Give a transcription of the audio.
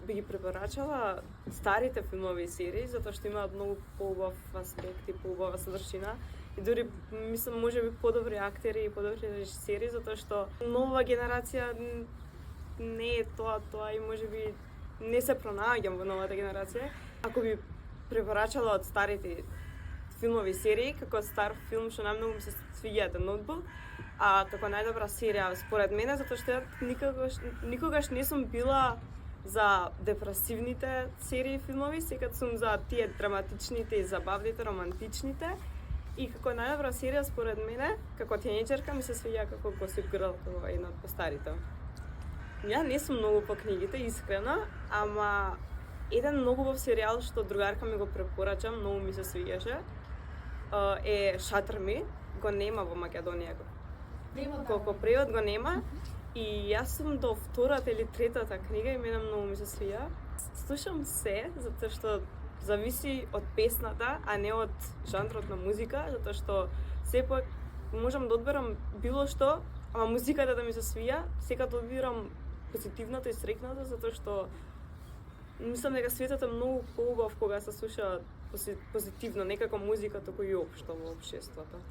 би ги препорачала старите филмови и серии, затоа што имаат многу поубав аспект и поубава содржина. И дури, мислам, може би подобри актери и подобри режисери, затоа што нова генерација не е тоа и може би не се пронаоѓам во новата генерација. Ако би препорачала од старите филмови и серии, како стар филм што најмногу ми се свиѓа The Notebook, а како најдобра серија според мене, затоа што ја никогаш не сум била за депресивните серии филмови, секад сум за тие драматичните и забавните, романтичните. И како најдобра серија според мене, како тинејџерка ми се свиѓа како Gossip Girl, како една од постарите. Ја не сум многу по книгите, искрено, ама еден многу убав серијал што другарка ми го препорача, многу ми се свиѓаше, е Shatter Me, го нема во Македонија. Колку превод го нема, и јас сум до втората или третата книга и мене многу ми се свиѓа. Слушам се, затоа што зависи од песната, а не од жанрот на музика, затоа што сепак можам да одберам било што, ама музиката да ми се свија, секад одбирам позитивното и среќното, затоа што мислам дека светот е многу поубав кога се слуша позитивно, не како музика, туку и општо во општеството.